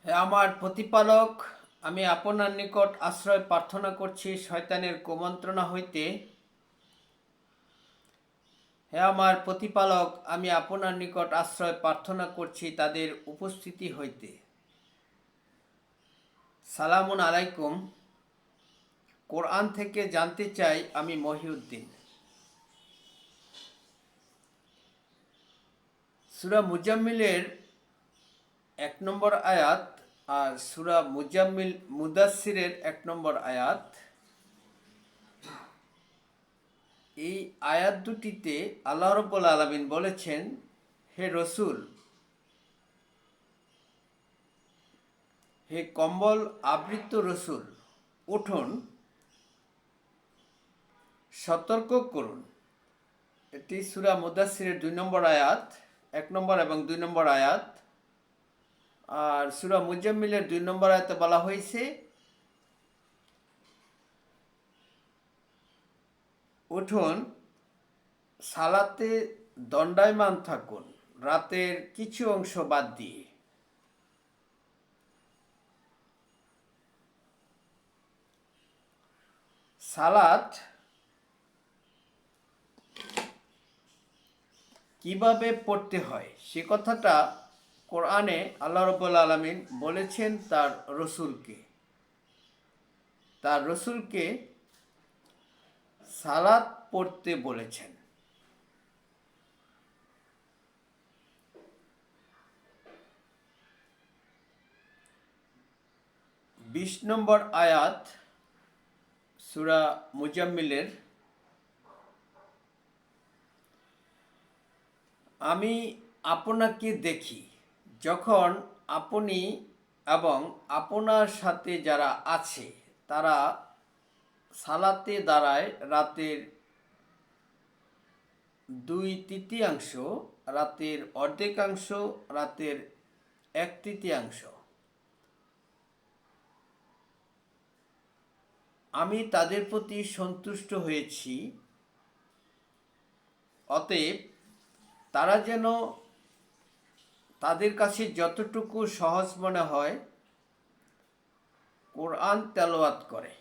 হে আমার প্রতিপালক, আমি আপনার নিকট আশ্রয় প্রার্থনা করছি শয়তানের কুমন্ত্রণা হইতে। হে আমার প্রতিপালক, আমি আপনার নিকট আশ্রয় প্রার্থনা করছি তাদের উপস্থিতি হইতে। সালামুন আলাইকুম। কোরআন থেকে জানতে চাই, আমি মহিউদ্দিন। সূরা মুজাম্মিলের 1 নম্বর আয়াত আর সূরা মুদাসসিরের 1 নম্বর আয়াত, এই আয়াত দুটিতে আল্লাহ রাব্বুল আলামিন বলেছেন, হে রসুল, হে কম্বল আবৃত রসুল, উঠুন, সতর্ক করুন। এটি সূরা মুদাসসিরের 2 নম্বর আয়াত, 1 নম্বর এবং 2 নম্বর আয়াত। আর সূরা মুজাম্মিলের 2 নম্বর আয়াতে বলা হয়েছে, উঠুন, সালাতে দণ্ডায়মান থাকুন, রাতের কিছু অংশ বাদ দিয়ে। সালাত কিভাবে পড়তে হয় সে কথাটা কোরআনে আল্লাহ রাব্বুল আলামিন বলেছেন তার রসুলকে সালাত পড়তে বলেছেন। 20 নম্বর আয়াত সূরা মুজাম্মিলের, আমি আপনাকে দেখি যখন আপনি এবং আপনার সাথে যারা আছে তারা সালাতে দাঁড়ায়, রাতের 2/3, রাতের অর্ধেকাংশ, রাতের 1/3। আমি তাদের প্রতি সন্তুষ্ট হয়েছি, অতএব তারা যেন তাদের কাছে যতটুকু সহজ মনে হয় কোরআন তেলাওয়াত করে।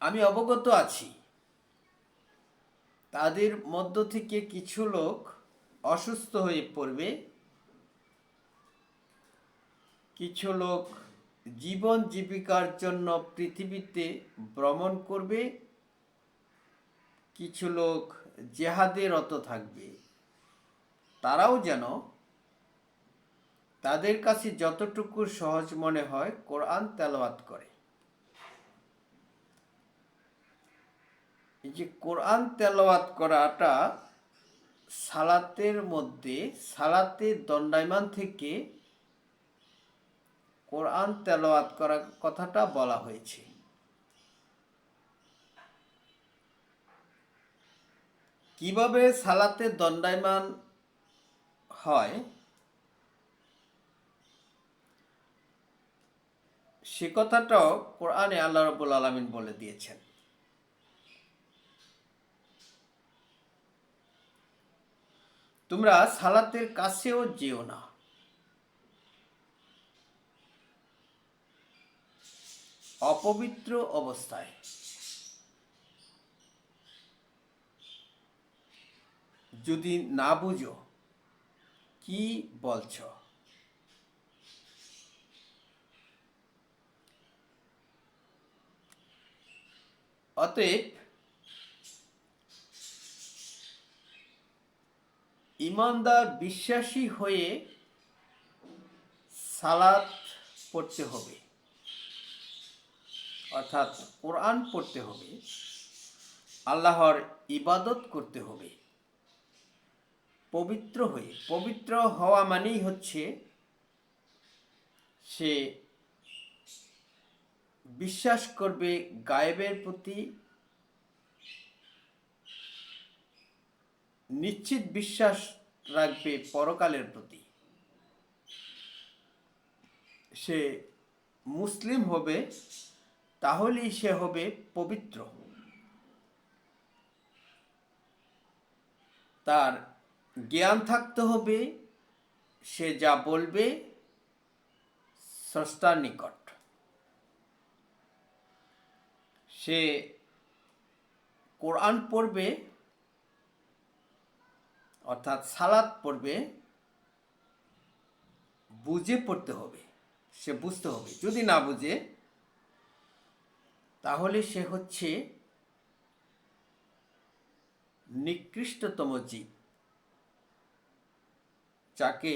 আমি অবগত আছি তাদের মধ্য থেকে কিছু লোক অসুস্থ হয়ে পড়বে, কিছু লোক জীবন জীবিকার জন্য পৃথিবীতে ভ্রমণ করবে, কিছু লোক জেহাদে রত থাকবে। তারাও যেন তাদের কাছে যতটুকু সহজ মনে হয় কোরআন তেলাওয়াত করে। এই যে কোরআন তেলাওয়াত করাটা সালাতের মধ্যে, সালাতে দণ্ডায়মান থেকে কোরআন তেলাওয়াত করার কথাটা বলা হয়েছে। কিভাবে সালাতে দণ্ডায়মান হয় সে কথাটাও কোরআনে আল্লাহ রাব্বুল আলামিন বলে দিয়েছেন। তোমরা সালাতের কাছেও যেও না, অপবিত্র অবস্থায়। যদি না বুঝো কি বলছ। অতএব ঈমানদার বিশ্বাসী হয়ে সালাত পড়তে হবে, অর্থাৎ কোরআন পড়তে হবে, আল্লাহর ইবাদত করতে হবে পবিত্র হয়ে। পবিত্র হওয়া মানেই হচ্ছে সে বিশ্বাস করবে গায়েবের প্রতি, নিশ্চিত বিশ্বাস রাখবে পরকালের প্রতি। সে মুসলিম হবে, তাহলেই সে হবে পবিত্র। তার জ্ঞান থাকতে হবে, সে যা বলবে স্রষ্টার নিকট, সে কোরআন পড়বে অর্থাৎ সালাত পড়বে, বুঝে পড়তে হবে, সে বুঝতে হবে। যদি না বুঝে তাহলে সে হচ্ছে নিকৃষ্টতম জীব, যাকে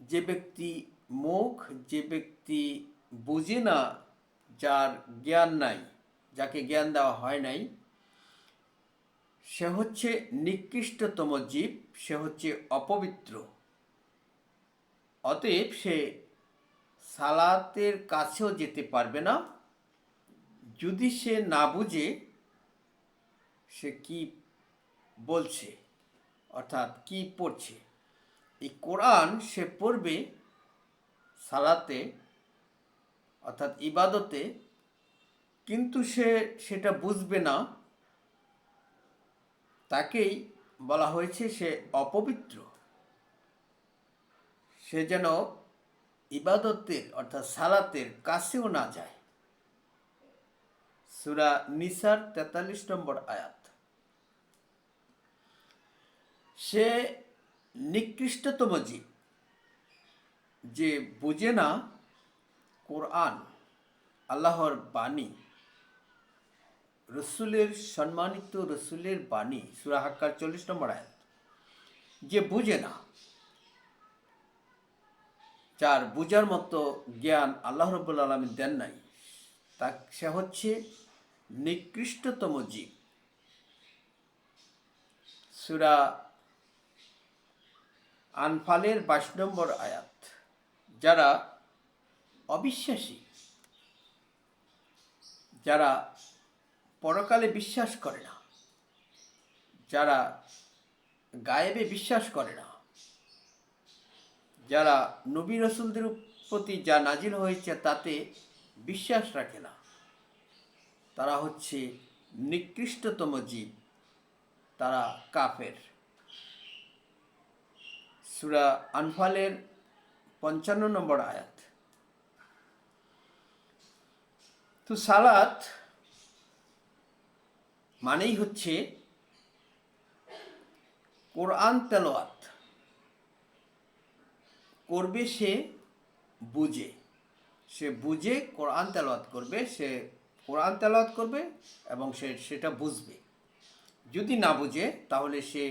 যে ব্যক্তি যে ব্যক্তি বুঝে না, যার জ্ঞান নাই, যাকে জ্ঞান দেওয়া হয় নাই, সে হচ্ছে নিকৃষ্টতম জীব, সে হচ্ছে অপবিত্র। অতএব সে সালাতের কাছেও যেতে পারবে না যদি সে না বুঝে সে কি বলছে, অর্থাৎ কি পড়ছে। এই কোরআন সে পড়বে সালাতে অর্থাৎ ইবাদতে, কিন্তু সে সেটা বুঝবে না, তাকেই বলা হয়েছে সে অপবিত্র। সে যেন ইবাদতের অর্থাৎ সালাতের কাছেও না যায়। সূরা নিসার 43 নম্বর আয়াত। সে নিকৃষ্টতম জীব, যে বুঝে না কোরআন আল্লাহর বাণী, রসুলের সম্মানিত রসুলের বাণী, সূরা হাক্কার 40 নম্বর আয়াত। যে বুঝে না, যার বুঝার মতো জ্ঞান আল্লাহ রাব্বুল আলামিন দেন নাই, তা সে হচ্ছে নিকৃষ্টতম জীব। সূরা আনফালের 22 নম্বর আয়াত। যারা অবিশ্বাসী, যারা পরকালে বিশ্বাস করে না, যারা গায়েবে বিশ্বাস করে না, যারা নবী রাসূলদের প্রতি যা নাজিল হয়েছে তাতে বিশ্বাস রাখে না, তারা হচ্ছে নিকৃষ্টতম জীব, তারা কাফের। সূরা আনফালের 55 নম্বর আয়াত। তো সালাত মানেই হচ্ছে কোরআন তেলাওয়াত করবে, সে বুঝে কোরআন তেলাওয়াত করবে, সে কোরআন তেলাওয়াত করবে এবং সে সেটা বুঝবে। যদি না বুঝে তাহলে সে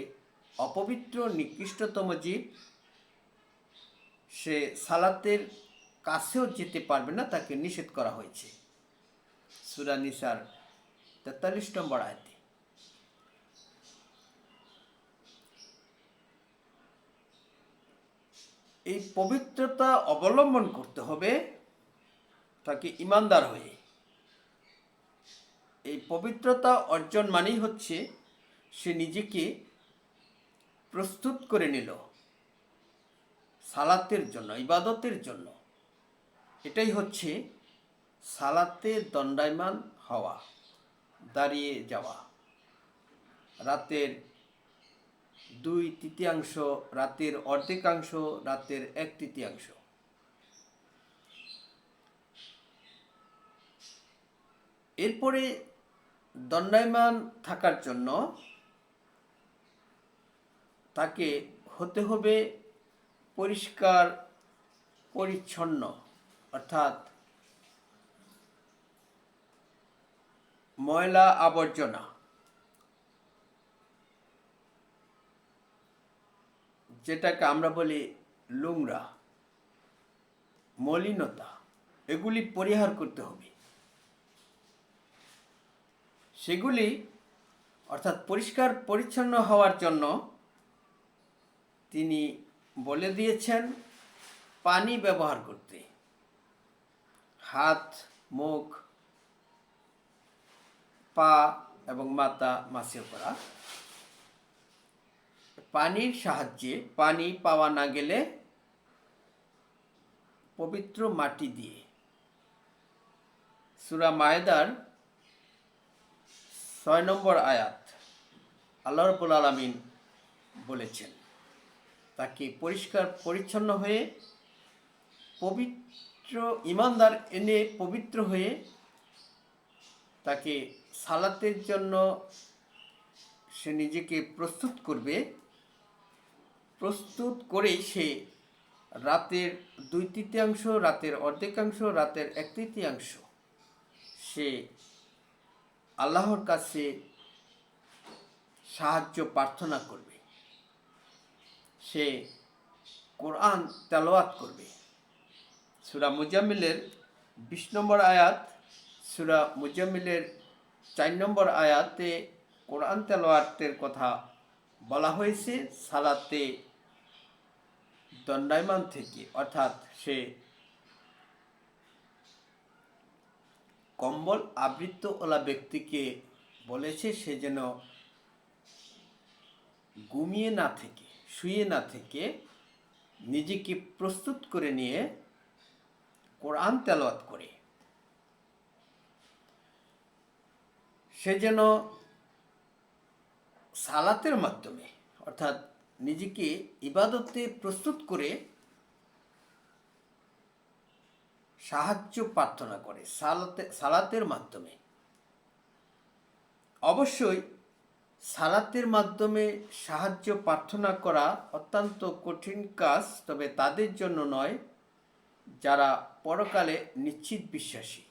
অপবিত্র, নিকৃষ্টতম জীব, সে সালাতের কাছেও যেতে পারবে না, তাকে নিষেধ করা হয়েছে সূরা নিসার 43 নম্বর আয়াতে। এই পবিত্রতা অবলম্বন করতে হবে তাকে ইমানদার হয়ে। এই পবিত্রতা অর্জন মানেই হচ্ছে সে নিজেকে প্রস্তুত করে নিল সালাতের জন্য, ইবাদতের জন্য। এটাই হচ্ছে সালাতে দণ্ডায়মান হওয়া, দাঁড়িয়ে যাওয়া। রাতের 2/3, রাতের অর্ধেকাংশ, রাতের 1/3। এরপরে দণ্ডায়মান থাকার জন্য তাকে হতে হবে পরিষ্কার পরিচ্ছন্ন, অর্থাৎ ময়লা আবর্জনা, যেটাকে আমরা বলি নোংরা, মলিনতা, এগুলি পরিহার করতে হবে। সেগুলি অর্থাৎ পরিষ্কার পরিচ্ছন্ন হওয়ার জন্য তিনি বলে দিয়েছেন পানি ব্যবহার করতে, হাত, মুখ, পা এবং মাথা মাসে করা। পানির সাহায্যে, পানি পাওয়া না গেলে পবিত্র মাটি দিয়ে। সূরা মায়েদার 6 নম্বর আয়াত। আল্লাহ রাব্বুল আলামিন বলেছেন তাকে পরিষ্কার পরিচ্ছন্ন হয়ে পবিত্র ইমানদার এনে পবিত্র হয়ে তাকে সালাতের জন্য সে নিজেকে প্রস্তুত করবে, প্রস্তুত করেই সে রাতের 2/3, রাতের অর্ধেকাংশ, রাতের 1/3 সে আল্লাহর কাছে সাহায্য প্রার্থনা করবে, সে কোরআন তেলাওয়াত করবে। সূরা মুজাম্মিলের 20 নম্বর আয়াত, সূরা মুজাম্মিলের 4 নম্বর আয়াতে কোরআন তেলাওয়াতের কথা বলা হয়েছে সালাতে দণ্ডায়মান থেকে, অর্থাৎ সে কম্বল আবৃতওয়ালা ব্যক্তিকে বলেছে সে যেন ঘুমিয়ে না থেকে, শুয়ে না থেকে নিজেকে প্রস্তুত করে নিয়ে কোরআন তেলাওয়াত করে সে যেন সালাতের মাধ্যমে, অর্থাৎ নিজেকে ইবাদতে প্রস্তুত করে সাহায্য প্রার্থনা করে সালাতের মাধ্যমে। অবশ্যই সালাতের মাধ্যমে সাহায্য প্রার্থনা করা অত্যন্ত কঠিন কাজ, তবে তাদের জন্য নয় যারা পরকালে নিশ্চিত বিশ্বাসী।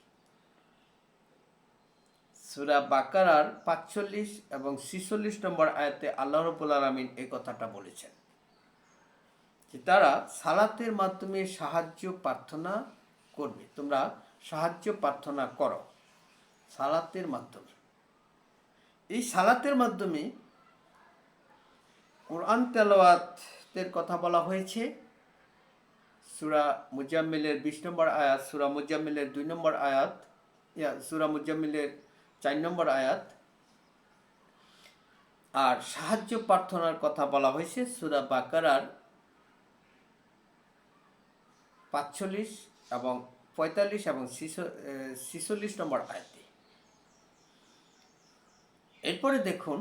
সূরা বাকারার 45 এবং 46 নম্বর আয়াতে আল্লাহ রাব্বুল আলামিন এই কথাটা বলেছেন যে তারা সালাতের মাধ্যমে সাহায্য প্রার্থনা করবে। তোমরা সাহায্য প্রার্থনা করো সালাতের মাধ্যমে। এই সালাতের মাধ্যমে কোরআন তেলাওয়াতের কথা বলা হয়েছে সূরা মুজাম্মিলের 20 নম্বর আয়াত, সূরা মুজাম্মিলের 2 নম্বর আয়াত, সূরা মুজাম্মিলের 4 নম্বর আয়াত। আর সাহায্য প্রার্থনার কথা বলা হয়েছে সূরা বাকারার 45 এবং 45 এবং 46 নম্বর আয়াতে। এরপরে দেখুন,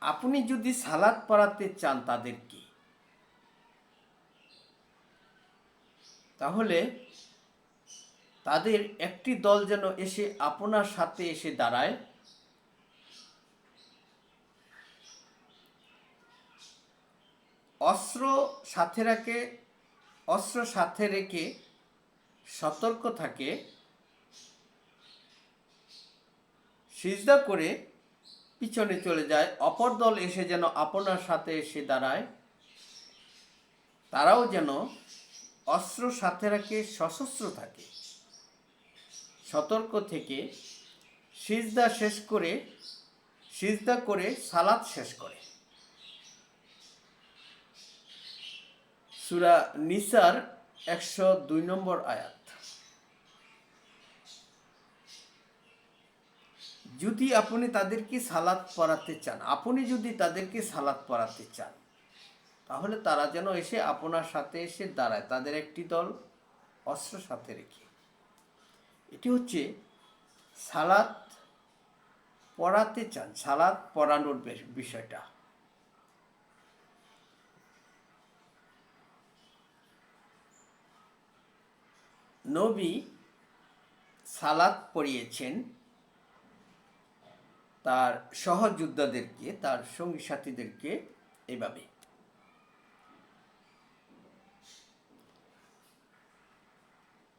আপনি যদি সালাত পড়াতে চান তাদেরকে, তাহলে তাদের একটি দল যেন এসে আপনার সাথে এসে দাঁড়ায়, অস্ত্র সাথে রেখে সতর্ক থাকে, সিজদা করে পিছনে চলে যায়। অপর দল এসে যেন আপনার সাথে এসে দাঁড়ায়, তারাও যেন অস্ত্র সাথে রাখে, সশস্ত্র থাকে, সতর্ক থেকে সিজদা করে সালাত শেষ করে। সূরা নিসার 102 নম্বর আয়াত। যদি আপনি তাদেরকে সালাত পড়াতে চান, তাহলে তারা যেন এসে আপনার সাথে এসে দাঁড়ায়, তাদের একটি দল অস্ত্র সাথে রেখে। এটি হচ্ছে সালাত পড়াতে চান, সালাত পড়ানোর বিষয়টা। নবী সালাত পড়িয়েছেন তার সহযোদ্ধাদেরকে, তার সঙ্গী সাথীদেরকে এভাবে।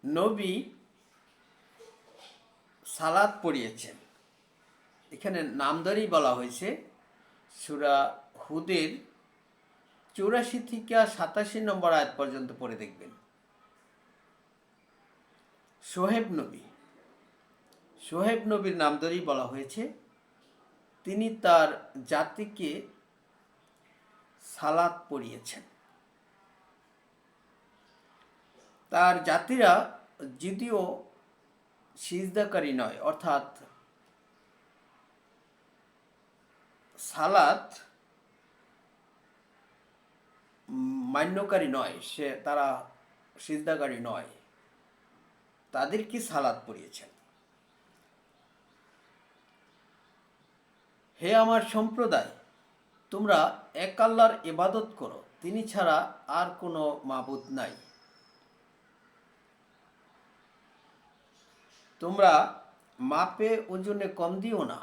নবী সালাত পড়িয়েছেন, এখানে নামদারি বলা হয়েছে। সূরা হুদের 84 থেকে 87 নম্বর আয়াত পর্যন্ত পড়ে দেখবেন। সোহেব নবীর নামদারি বলা হয়েছে। তিনি তার জাতিকে সালাত পড়িয়েছেন। তার জাতিরা যদিও সিজদাকারী নয়, অর্থাৎ সালাত মান্যকারী নয়, তারা সিজদাকারী নয়, তাদেরকে সালাত পড়িয়েছেন। হে আমার সম্প্রদায়, তোমরা এক আল্লাহর ইবাদত করো, তিনি ছাড়া আর কোনো মাবুদ নাই। তোমরা মাপে ওজনে কম দিও না,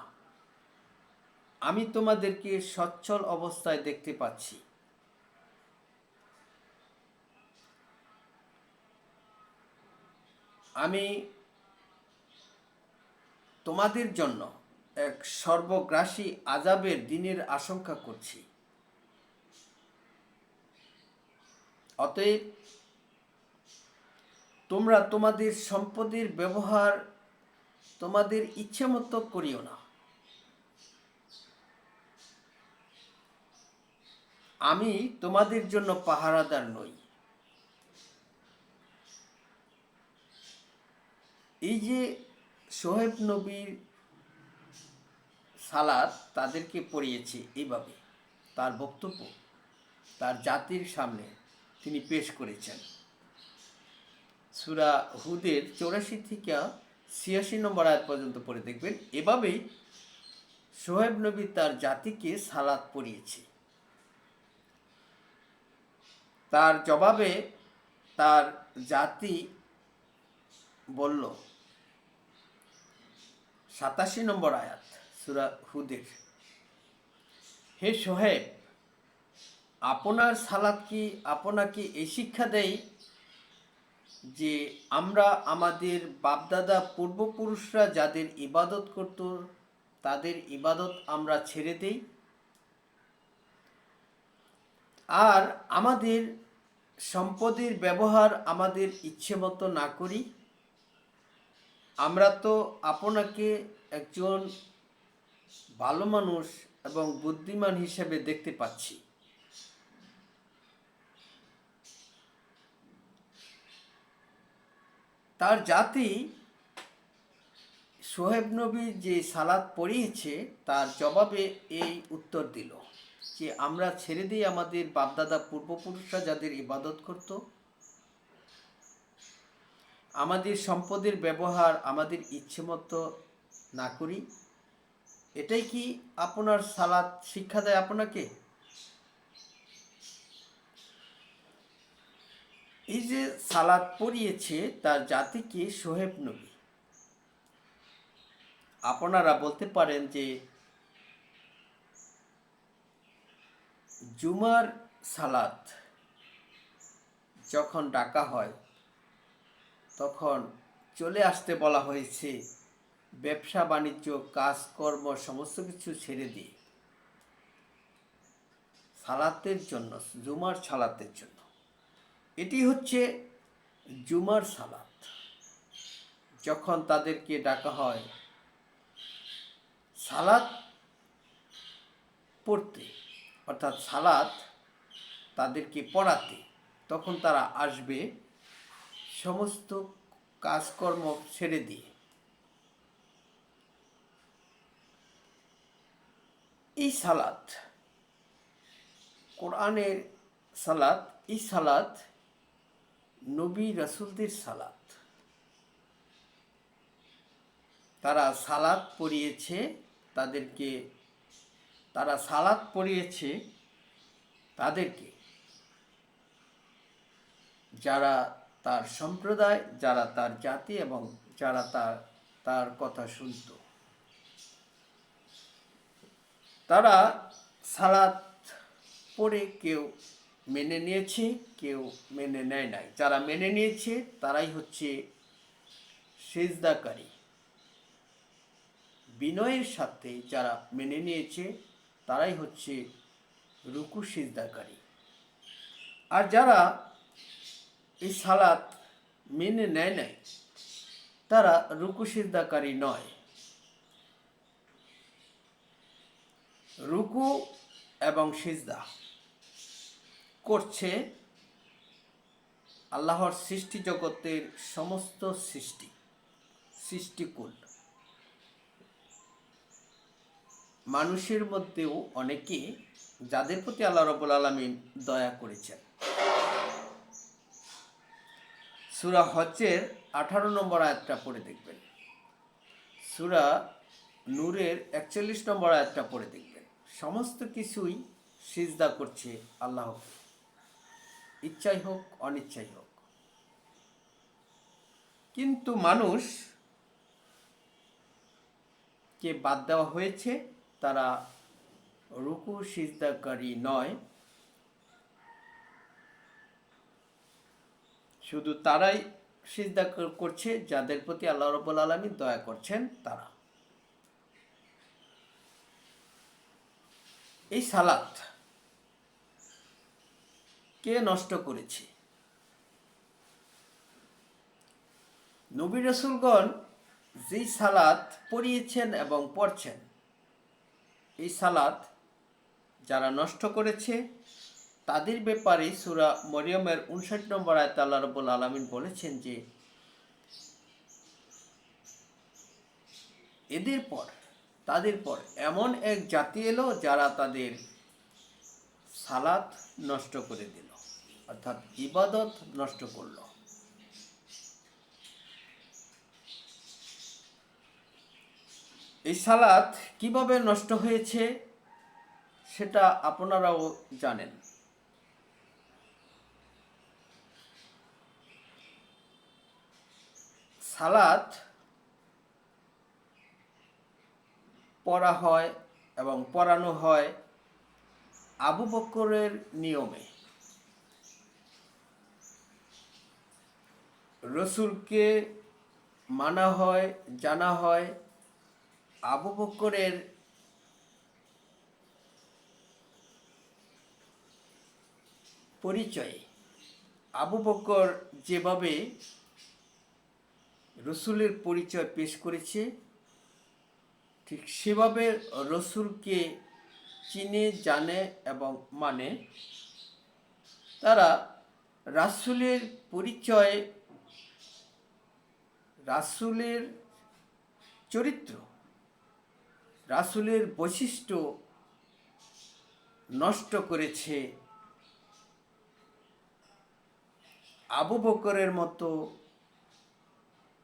আমি তোমাদেরকে সচ্ছল অবস্থায় দেখতে পাচ্ছি। আমি তোমাদের জন্য এক সর্বগ্রাসী আযাবের দিনের আশঙ্কা করছি। অতএব তোমরা তোমাদের সম্পদের ব্যবহার তোমাদের ইচ্ছে মতো করিও না। আমি তোমাদের জন্য পাহারাদার নই। এই যে শোয়েব নবীর সালাত তাদেরকে পড়িয়েছে, এইভাবে তার বক্তব্য তার জাতির সামনে তিনি পেশ করেছেন। সূরা হুদের 84 থেকে 86 নম্বর আয়াত পর্যন্ত পড়ে দেখবেন। এভাবেই শোয়েব নবী তার জাতিকে সালাত পড়িয়েছে। তার জবাবে তার জাতি বলল, 87 নম্বর আয়াত সূরা হুদের, হে শোয়েব, আপনার সালাত কি আপনাকে এই শিক্ষা দেয় যে আমরা আমাদের বাপদাদা পূর্বপুরুষরা যাদের ইবাদত করত তাদের ইবাদত আমরা ছেড়ে দেই আর আমাদের সম্পদের ব্যবহার আমাদের ইচ্ছে মতো না করি? আমরা তো আপনাকে একজন ভালো মানুষ এবং বুদ্ধিমান হিসেবে দেখতে পাচ্ছি। তার জাতি শোয়েব নবী যে সালাত পড়িয়েছে তার জবাবে এই উত্তর দিল যে আমরা ছেড়ে দিই আমাদের বাপদাদা পূর্বপুরুষরা যাদের ইবাদত করত, আমাদের সম্পদের ব্যবহার আমাদের ইচ্ছে মতো না করি। এটাই কি আপনার সালাত শিক্ষা দেয় আপনাকে? এই যে সালাত পড়িয়েছে তার জাতিকে শোয়েব নবী, আপনারা বলতে পারেন যে জুমার সালাত যখন ডাকা হয় তখন চলে আসতে বলা হয়েছে ব্যবসা বাণিজ্য কাজকর্ম সমস্ত কিছু ছেড়ে দিয়ে সালাতের জন্য, জুমার সালাতের জন্য। এটি হচ্ছে জুমার সালাত। যখন তাদেরকে ডাকা হয় সালাত পড়তে, অর্থাৎ সালাত তাদেরকে পড়াতে, তখন তারা আসবে সমস্ত কাজকর্ম ছেড়ে দিয়ে। এই সালাত কোরআনের সালাত, এই সালাত নবী রাসূলদের সালাত। তারা সালাত পড়িয়েছে তাদেরকে, তারা সালাত পড়িয়েছে তাদেরকে যারা তার সম্প্রদায়, যারা তার জাতি এবং যারা তার কথা শুনত। তারা সালাত পড়ে কেউ মেনে নিয়েছে, কেউ মেনে নেয় নাই। যারা মেনে নিয়েছে তারাই হচ্ছে সিজদাকারী। বিনয়ের সাথে যারা মেনে নিয়েছে তারাই হচ্ছে রুকু সিজদাকারী। আর যারা এই সালাত মেনে নেয় নাই তারা রুকু সিজদাকারী নয়। রুকু এবং সিজদা করছে আল্লাহর সৃষ্টি জগতের সমস্ত সৃষ্টিকুল। মানুষের মধ্যেও অনেকে যাদের প্রতি আল্লাহ রাব্বুল আলামিন দয়া করেছেন। সূরা হজ্জের 18 নম্বর আয়াতটা পড়ে দেখবেন। সূরা নূরের 41 নম্বর আয়াতটা পড়ে দেখবেন। সমস্ত কিছুই সিজদা করছে আল্লাহ, ইচ্ছাই হোক অনিচ্ছাই হোক। কিন্তু মানুষকে বাদ দেওয়া হয়েছে, তারা রুকু সিজদাকারী নয়। শুধু তারাই সিজদা করছে যাদের প্রতি আল্লাহ রাব্বুল আলামিন দয়া করছেন তারা। এই সালাত কে নষ্ট করেছে? নবী রাসূলগণ যেই সালাত পড়িয়েছেন এবং পড়ছেন, এই সালাত যারা নষ্ট করেছে তাদের ব্যাপারে সূরা মরিয়মের 59 নম্বর আয়াতে আল্লাহ রাব্বুল আলামিন বলেছেন যে তাদের পর এমন এক জাতি এলো যারা তাদের সালাত নষ্ট করে দিল, অর্থাৎ ইবাদত নষ্ট করল। এই সালাত কিভাবে নষ্ট হয়েছে সেটা আপনারাও জানেন। সালাত পড়া হয় এবং পড়ানো হয় আবু বকরের নিয়মে। রসুলকে মানা হয়, জানা হয় আবু বকরের পরিচয়ে। আবু বকর যেভাবে রসুলের পরিচয় পেশ করেছে, ঠিক সেভাবে রসুলকে চিনে, জানে এবং মানে। তারা রাসূলের পরিচয়, রাসূলের চরিত্র, রাসূলের বৈশিষ্ট্য নষ্ট করেছে আবু বকরের মতো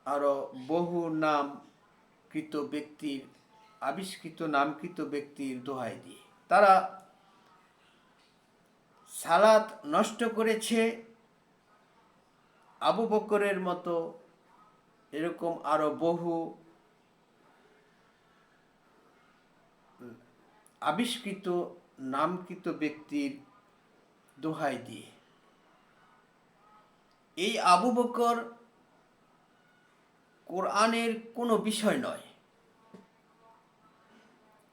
আরো বহু নামকৃত ব্যক্তির, আবিষ্কৃত নামকৃত ব্যক্তির দোহাই দিয়ে। তারা সালাত নষ্ট করেছে আবু বকরের মতো এরকম আরো বহু আবিষ্কৃত নামকৃত ব্যক্তির দোহাই দিয়ে। এই আবু বকর কোরআনের কোনো বিষয় নয়।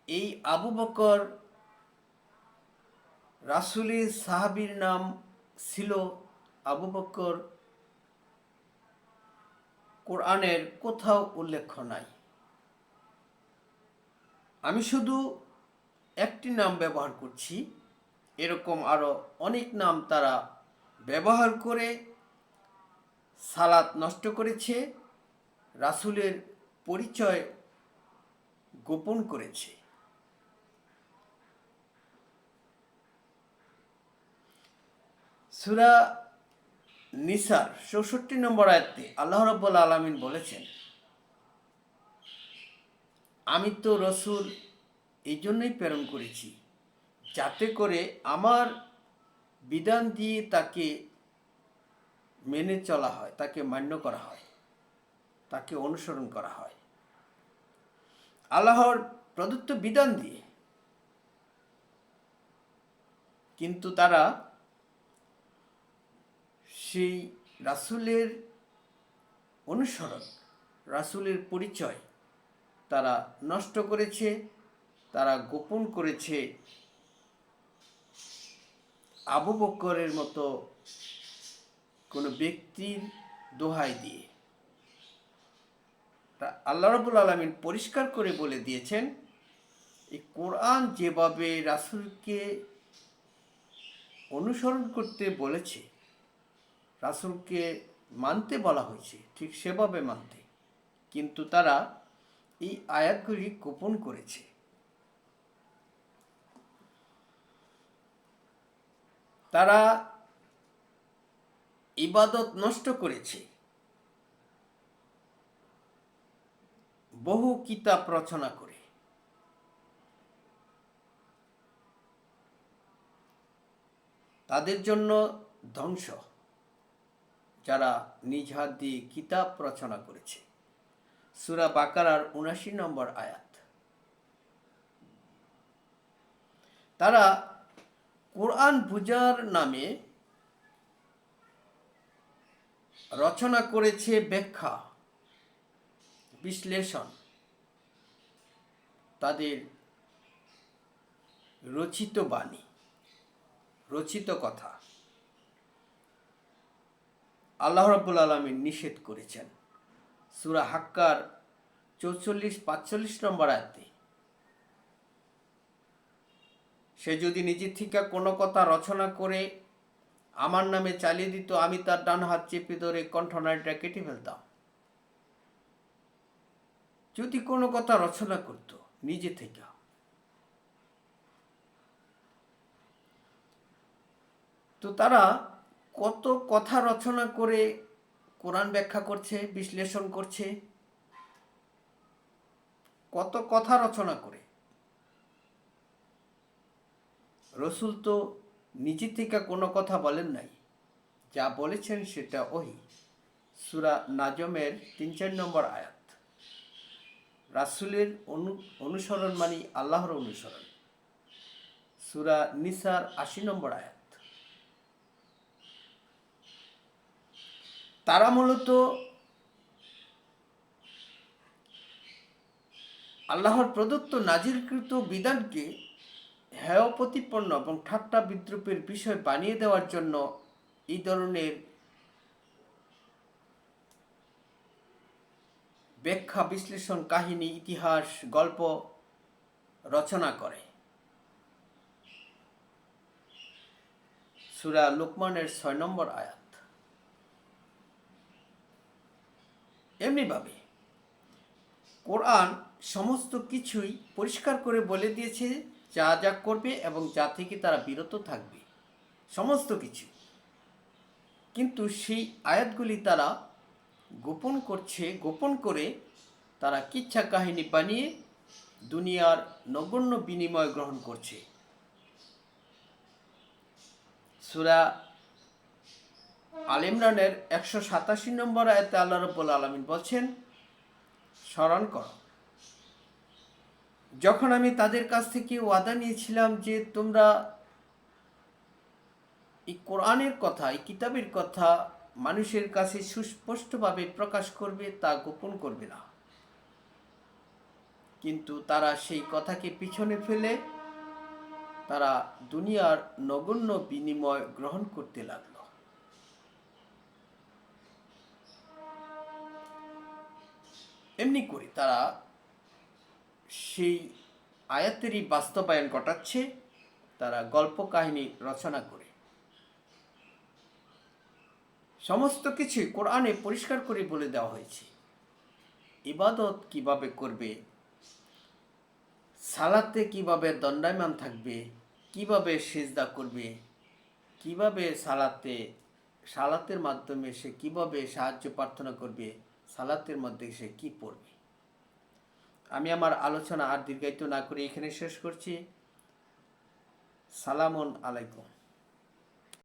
এই আবু বকর রাসূলের সাহাবীর নাম ছিল আবু বকর, কোরআনের কোথাও উল্লেখ নাই। আমি শুধু একটি নাম ব্যবহার করছি, এরকম আরো অনেক নাম তারা ব্যবহার করে সালাত নষ্ট করেছে, রাসূলের পরিচয় গোপন করেছে। সূরা নিসার 64 নম্বর আয়াতে আল্লাহ রাব্বুল আলামিন বলেছেন, আমি তো রসূল এই জন্যই প্রেরণ করেছি যাতে করে আমার বিধান দিয়ে তাকে মেনে চলা হয়, তাকে মান্য করা হয়, তাকে অনুসরণ করা হয় আল্লাহর প্রদত্ত বিধান দিয়ে। কিন্তু তারা সেই রাসূলের অনুসরণ, রাসূলের পরিচয় তারা নষ্ট করেছে, তারা গোপন করেছে আবু বকরের মতো কোনো ব্যক্তির দোহাই দিয়ে। আল্লাহ রাব্বুল আলামিন পরিষ্কার করে বলে দিয়েছেন, এই কোরআন যেভাবে রাসূলকে অনুসরণ করতে বলেছে, রাসূলকে মানতে বলা হয়েছে, ঠিক সেভাবে মানতে। কিন্তু তারা এই আয়াতগুলি গোপন করেছে। তারা ইবাদত নষ্ট করেছে, বহু কিতাব রচনা করে। তাদের জন্য ধ্বংস, যারা নিজ হাত দিয়ে কিতাব রচনা করেছে। সূরা বাকারার ৭৯ নম্বর আয়াত। তারা কোরআন বুঝার নামে রচনা করেছে ব্যাখ্যা, বিশ্লেষণ, তাদের রচিত বাণী, রচিত কথা আল্লাহ রাব্বুল আলামিন নিষেধ করেছেন। সূরা হাক্কার ৪৪-৪৫ নম্বর আয়াতে, সে যদি নিজের থেকে কোনো কথা রচনা করে আমার নামে চালিয়ে দিত, আমি তার ডান হাত চেপে ধরে কণ্ঠনালীটা কেটে ফেলতাম। যদি কোনো কথা রচনা করত নিজে থেকে, তো তারা কত কথা রচনা করে কোরআন ব্যাখ্যা করছে, বিশ্লেষণ করছে, কত কথা রচনা করে। রসুল তো নিজে থেকে কোনো কথা বলেন নাই, যা বলেছেন সেটা ওহী। সূরা নাজমের ৩-৪ নম্বর আয়াত। রাসূলের অনুসরণ মানে আল্লাহর অনুসরণ। সূরা নিসার ৮০ নম্বর আয়াত। তারা মূলত আল্লাহর প্রদত্ত নাজিলকৃত বিধানকে হেয় প্রতিপন্ন এবং ঠাট্টা বিদ্রুপের বিষয় বানিয়ে দেওয়ার জন্য এই ধরনের ব্যাখ্যা, বিশ্লেষণ, কাহিনী, ইতিহাস, গল্প রচনা করে। সূরা লুকমানের ৬ নম্বর আয়াত। এমনিভাবে কোরআন সমস্ত কিছুই পরিষ্কার করে বলে দিয়েছে, যা যা করবে এবং যা থেকে তারা বিরত থাকবে, সমস্ত কিছু। কিন্তু সেই আয়াতগুলি তারা গোপন করছে, গোপন করে তারা কিচ্ছা কাহিনী বানিয়ে দুনিয়ার নগণ্য বিনিময় গ্রহণ করছে। সূরা আল ইমরানের ১৮৭ নম্বর আয়াতে আল্লাহ রাব্বুল আলামিন বলছেন, স্মরণ করো যখন আমি তাদের কাছ থেকে ওয়াদা নিয়েছিলাম যে তোমরা এই কোরআনের কথা, এই কিতাবের কথা মানুষের কাছে সুস্পষ্টভাবে প্রকাশ করবে, তা গোপন করবে না। কিন্তু তারা সেই কথাকে পিছনে ফেলে তারা দুনিয়ার নগণ্য বিনিময় গ্রহণ করতে লাগল। এমনি করে তারা সেই আয়াতেরই বাস্তবায়ন ঘটাচ্ছে, তারা গল্প কাহিনী রচনা করে। সমস্ত কিছুই কোরআনে পরিষ্কার করে বলে দেওয়া হয়েছে। ইবাদত কিভাবে করবে, সালাতে কিভাবে দণ্ডায়মান থাকবে, কিভাবে সিজদা করবে, কিভাবে সালাতের মাধ্যমে সে কিভাবে সাহায্য প্রার্থনা করবে, সালাতের মধ্যে সে কি পড়বে। আমি আমার আলোচনা আর দীর্ঘায়িত না করে এখানে শেষ করছি। সালামুন আলাইকুম।